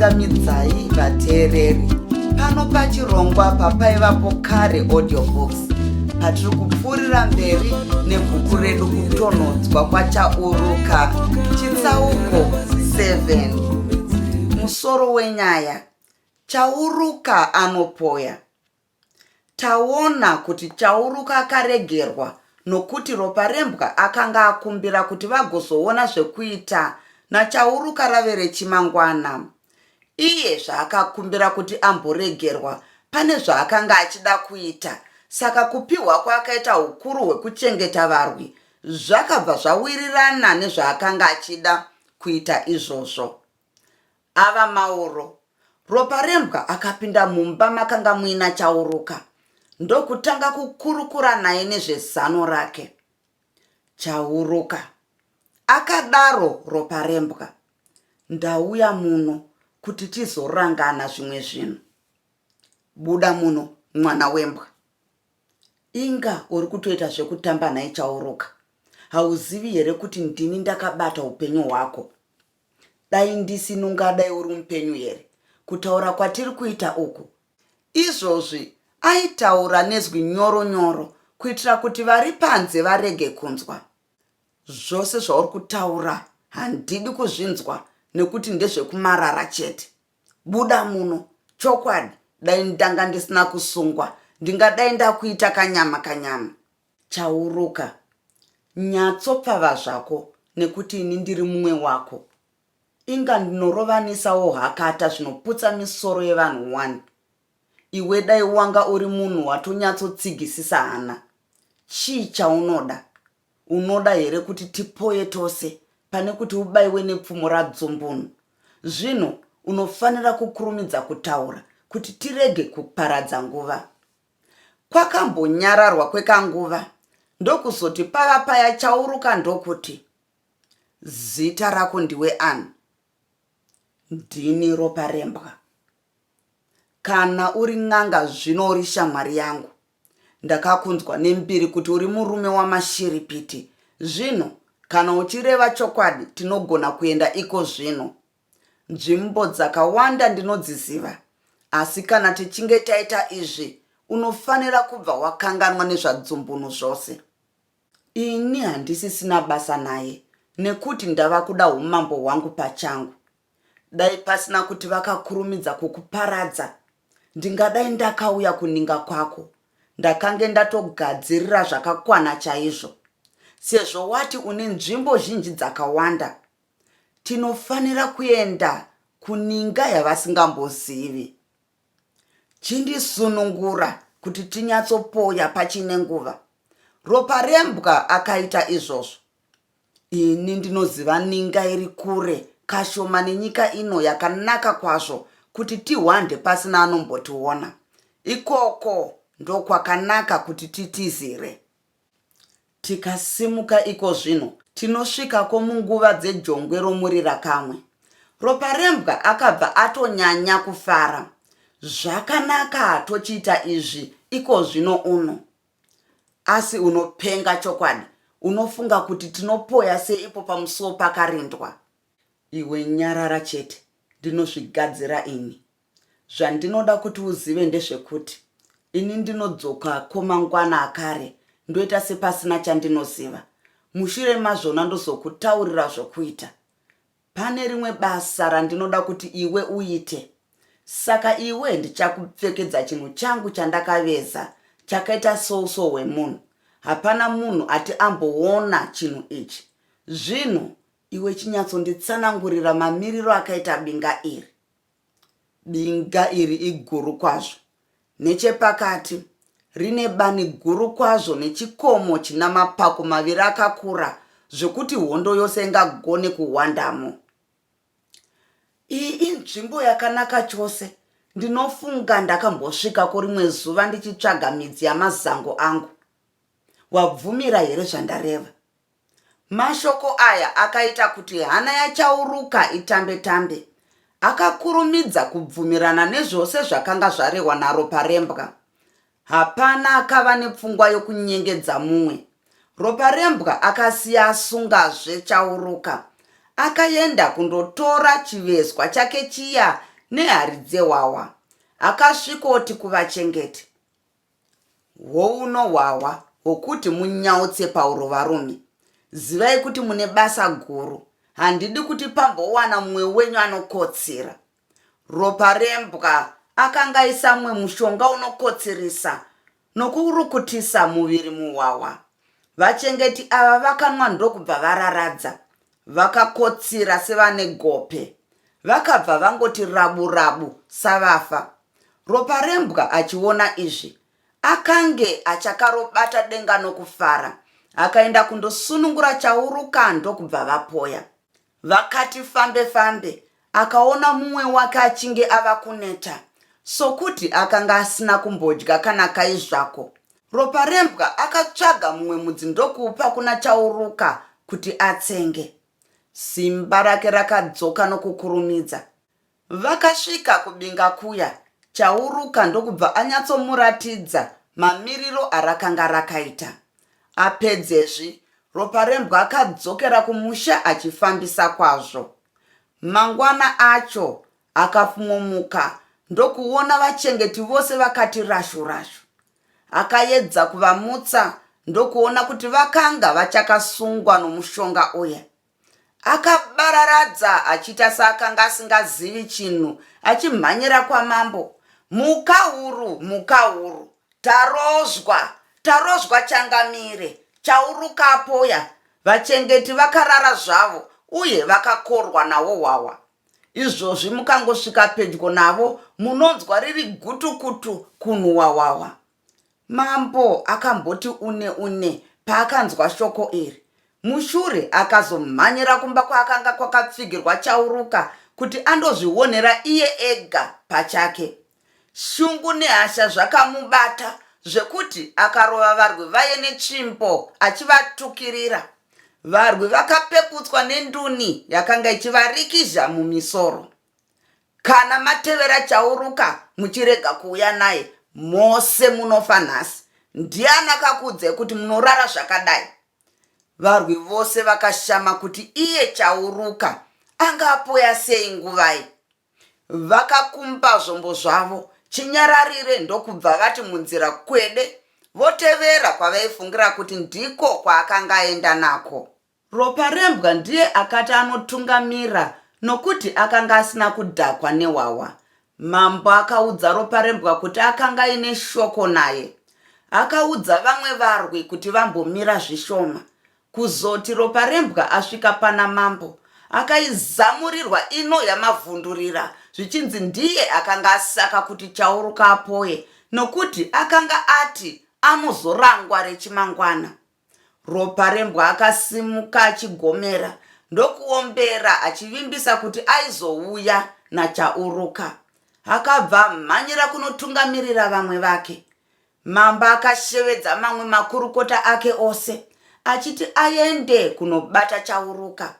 kukungamidzai vateereri. Pano pachirongwa papaivapo kare audiobooks. Patiri kupfuurira mberi nebhuku redu kutonhodzwa kwachauruka, chitsauko 7. Musoro wenyaya: Chauruka anopoya. Taona kuti Chauruka akaregerwa nokuti ropa rembwa akanga akumbira kuti vagozoona zvekuita naChauruka rave rechimangwana. Iye zvaakakumbira kuti amboregerwa pane zvaakanga achida kuita, saka kupiwa kwakaita ukuru hwekuchengeta varwi zvakabva zvawirirana nezvaakanga achida kuita izvozvo. Ava mauro, ropa rembwa akapinda mumba makanga muina Chauruka ndokutanga kukurukura naye nezvezano rake. Chauruka akadaro ropa rembwa, ndauya muno kuti tizorangana zvimwe zvinhu. Buda muno, mwana wembwa. Inga uri kutoita zvekutamba naye Chauruka. Hauzivi here kuti ndini ndakabata upenyu hwako? Dai ndisini ungadai uri mupenyu here? Kutaura kwatiri kuita uku izvozvi aitaura nezwi nyoro nyoro kuitira kuti vari panze varege kunzwa. Zvose zvauri kutaura handidi kuzvinzwa nekuti ndezvekumarara chete. Buda muno, chokwadi dai ndanga ndisina kusungwa ndingadai ndakuita kanyama. Chauruka, nyatsopfava zvako nekuti ini ndiri mumwe wako. Inga ndinorovanisawo hakata zvinoputsa misoro yevanhu 1. Iwe dai wanga uri munhu watonyatsotsigisisa hana. Chii chaunoda? Unoda here kuti tipoye tose pane kuti ubayiwe nepfumo radzombunu? Zvino unofanira kukurumidza kutaura kuti tirege kuparadza nguva. Kwakambonyararwa kwekanguva ndokuzoti pava paya Chauruka ndokuti, zita rako ndiwe ani? Ndini ropa rembwa. Kana uri n'anga zvino uri shamwari yangu. Ndakakunzwa nembiri kuti uri murume wamashiripiti. Zvino kana uchireva chokwadi tinogona kuenda iko zvino. Nzvimbo dzakawanda ndinodziziva, asi kana tichinge taita izvi unofanira kubva wakanganwa nezvadzombunu zvose. Ini handisisina basa naye nekuti ndava kuda umambo hwangu pachangu. Dai pasina kuti vakakurumidza kukuparadza, ndingadai ndakauya kuninga kwako. Ndakange ndatogadzirira zvakakwana chaizvo. Sezvo wati une nzvimbo zhinji dzakawanda, tinofanira kuenda kuninga yavasingambozivi. Chindisunungura kuti tinyatsopoya pachine nguva. Ropa rembwa akaita izvozvo. Ini ndinoziva ninga iri kure kashoma nenyika ino yakanaka kwazvo kuti tihwande pasina anombotiona. Ikoko ndokwakanaka kuti titizire. Tikasimuka iko zvino tinosvikako munguva dzejongwe romurira kamwe. Ropa rembwa akabva atonyanya kufara. Zvakanaka tochiita izvi iko zvino uno. Asi unopenga chokwadi, unofunga kuti tinopoya seipo pamusuwo pakarindwa. Iwe nyarara chete, ndinozvigadzira ini. Zvandinoda kuti uzive ndezvekuti ini ndinodzoka komangwana akare ndoita sepasina chandinoziva. Mushure mazvona ndozokutaurira zvokuita. Pane rimwe basa randinoda kuti iwe uite. Saka iwe ndichakupfekedza chinhu changu chandakaveza chakaita souso hwemunhu. Hapana munhu ati amboona chinhu ichi. Zvino iwe chinyatsonditsanangurira mamiriro akaita binga iri. Binga iri iguru kwazvo. Nechepakati rine bani guru kwazvo nechikomo china mapako maviri akakura zvokuti hondo yose ingagone kuhwandamo. Iyi inzvimbo yakanaka chose. Ndinofunga ndakambosvika kurimwe zuva ndichitsvaga midzi yamazango angu. Wabvumira here zvandareva? Mashoko aya akaita kuti hana yaChauruka itambe-tambe. Akakurumidza kubvumirana nezvose zvakanga zvarehwa naropa rembwa. Hapana akava nepfungwa yokunyengedza mumwe. Ropa rembwa akasiya asungazve Chauruka. Akaenda kundotora chivezwa chake chiya nehari dzewawa. Akasvikoti kuvachengeti, houno hwawa hwokuti munyautse Pauro varume. Zivai kuti mune basa guru. Handidi kuti pambowana mumwe wenyu anokotsira. Ropa rembwa akanga isa mumwe mushonga unokotseresa nokurukutisa muviri muwawa. Vachengeti ava vakanwa ndokubva vararadza. Vakakotsira sevane gope. Vakabva vangoti rabu-rabu savafa. Ropa rembwa achiona izvi, akange achakarobata denga nokufara. Akaenda kundosunungura chauruka ndokubva vapoya. Vakati fambe-fambe, akaona mumwe wake achinge ava kuneta, sokuti akanga asina kumbodya kana kaizvako. Ropa rembwa akatsvaga mumwe mudzi ndokupa kuna chauruka kuti atsenge. Simba rake rakadzoka nokukurumidza. Vakasvika kubinga kuya, chauruka ndokubva anyatsomuratidza mamiriro arakanga rakaita. Apedzezvi, ropa rembwa akadzokera kumusha achifambisa kwazvo. Mangwana acho akafumomuka ndokuona vachengeti vose vakati rashu-rashu. Akaedza kuvamutsa ndokuona kuti vakanga vachakasungwa nomushonga uya. Akabararadza achita saakanga asingazivi chinhu, achimhanyira kwamambo. Muka huru, muka huru, tarozwa changamire, chauruka apoya. Vachengeti vakarara zvavo uye vakakorwa nawo hwawa. Izvozvi mukangosvika pedyo navo, munonzwa riri gutukutu kunhuhwa hwawa. Mambo akamboti une paakanzwa shoko iri. Mushure akazomhanyira kumba kwaakanga kwakapfigirwa chauruka kuti andozvionera iye ega pachake. Shungu nehasha zvakamubata zvekuti akarova varwi vaye netsvimbo achivatukirira. Varwi vakapeputswa nenduni yakanga ichivarikizha mumisoro. Kana matevera chauruka muchirega kuuya naye, mose munofa nhasi. Ndiani akakudze kuti munorara zvakadai? Varwi vose vakashama kuti iye chauruka angapoya sei nguvai. Vakakumba zvombo zvavo chinyararire ndokubva vati munzira kwede, votevera kwavaifungira kuti ndiko kwaakanga aenda nako. Ropa rembwa ndiye akati anotungamira nokuti akanga asina kudhakwa nehwawa. Mambo akaudza ropa rembwa kuti akanga ine shoko naye. Akaudza vamwe varwi kuti vambomira zvishoma. Kuzoti ropa rembwa asvika pana mambo, akaizamurirwa ino yamavhundurira, zvichinzi ndiye akanga asaka kuti chauruka apoye, nokuti akanga ati anozorangwa rechimangwana. Ropa rembwa akasimuka achigomera, ndokuombera achivimbisa kuti aizouya nachauruka. Akabva mhanyira kunotungamirira vamwe vake. Mambo akashevedza mamwe makurukota ake ose, achiti aende kunobata chauruka.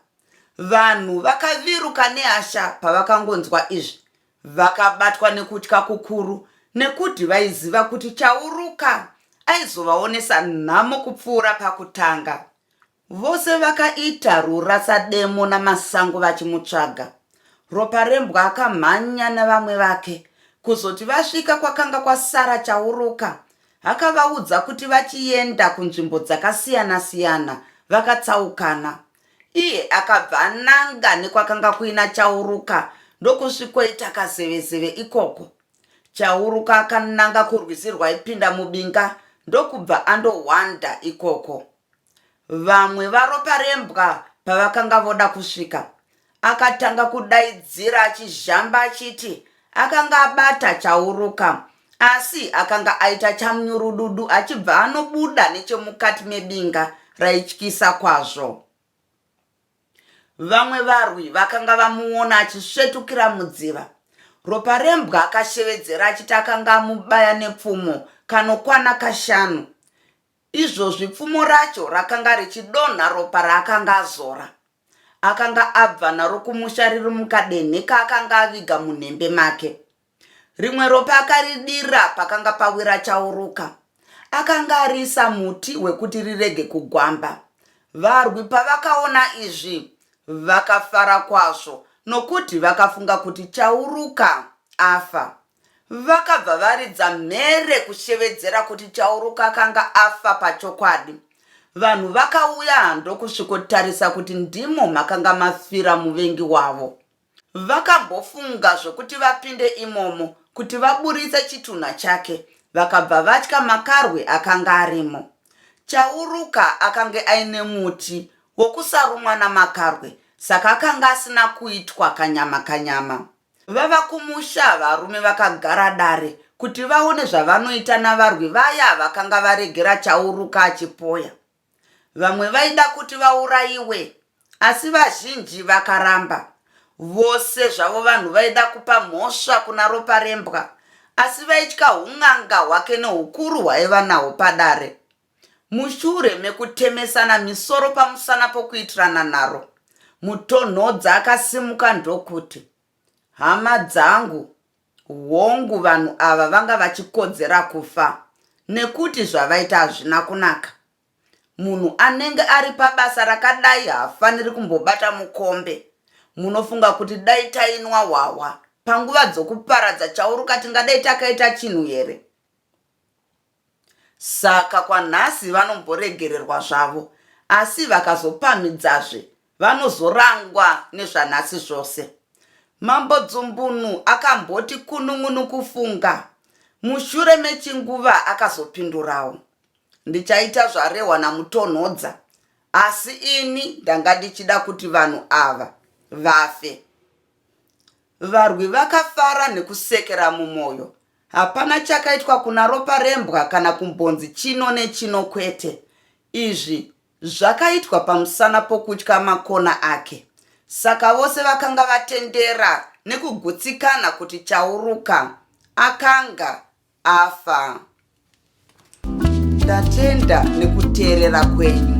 Vanhu vakaviruka nehasha pavakangonzwa izvi. Vakabatwa nekutya kukuru, nekuti vaiziva kuti chauruka aizovaonesa nhamo kupfuura pakutanga. Vose vakaita rurasademo namasango vachimutsvaga. Ropa rembwa akamhanya navamwe vake. Kuzoti vasvika kwakanga kwasara chauruka, akavaudza kuti vachienda kunzvimbo dzakasiyana-siyana vakatsaukana. Iye akabva ananga nekwakanga kuina chauruka ndokusvikoita kazevezeve ikoko. Chauruka akananga kurwizi rwaipinda mubinga ndokubva andohwanda ikoko. Vamwe varopa rembwa pavakanga voda kusvika, akatanga kudaidzira achizhamba achiti akanga abata chauruka, asi akanga aita chamunyurududu achibva anobuda nechemukati mebinga raityisa kwazvo. Vamwe varwi vakanga vamuona achisvetukira mudziva. Ropa rembwa akashevedzera achiti akanga amubaya nepfumo kanokwana 5. Izvozvi pfumo racho rakanga richidonha ropa raakanga azora. Akanga abva naro kumusha riri mukadenhe kaakanga aviga munhembe make. Rimwe ropa akaridira pakanga pawira chauruka. Akanga arisa muti wekuti rirege kugwamba. Varwi pavakaona izvi vakafara kwazvo nokuti vakafunga kuti Chauruka afa. Vakabva varidza mhere kushevedzera kuti Chauruka akanga afa pachokwadi. Vanhu vakauya ndokusvikotarisa kuti ndimo makanga mafira muvengi wavo. Vakambofunga zvokuti vapinde imomo kuti vaburitse chitunha chake. Vakabva vatya makarwe akanga arimo. Chauruka akanga aine muti wokusarumwa namakarwe, saka akanga asina kuitwa kanyama. Vava kumusha varume vakagara dare kuti vaone zvavanoita navarwi vaya vakanga varegera Chauruka achipoya. Vamwe vaida kuti vaurayiwe, asi vazhinji vakaramba. Vose zvavo vanhu vaida kupa mhosva kuna ropa rembwa, asi vaitya un'anga hwake neukuru hwaiva nahwo padare. Mushure mekutemesana misoro pamusana pokuitirana naro, mutonhodza akasimuka ndokuti, hama dzangu, hongu vanhu ava vanga vachikodzera kufa, nekuti zvavaita hazvina kunaka. Munhu anenge ari pabasa rakadai haafaniri kumbobata mukombe. Munofunga kuti dai tainwa hwahwa panguva dzokuparadza Chauruka tingadai takaita chinhu here? Saka kwanhasi vanomboregererwa zvavo, asi vakazopamidzazve vanozorangwa nezvanhasi zvose. Mambo Dzumbunu akamboti kunun'unu kufunga. Mushure mechinguva akazopindurawo, ndichaita zvarehwa namutonhodza, asi ini ndanga ndichida kuti vanhu ava vafe. Varwi vakafara nekusekera mumwoyo. Hapana chakaitwa kuna ropa rembwa kana kumbonzi chino nechino kwete. Izvi zvakaitwa pamusana pokutya makona ake. Saka vose vakanga vatendera nekugutsikana kuti Chauruka akanga afa. Ndatenda nekuteerera kwenyu.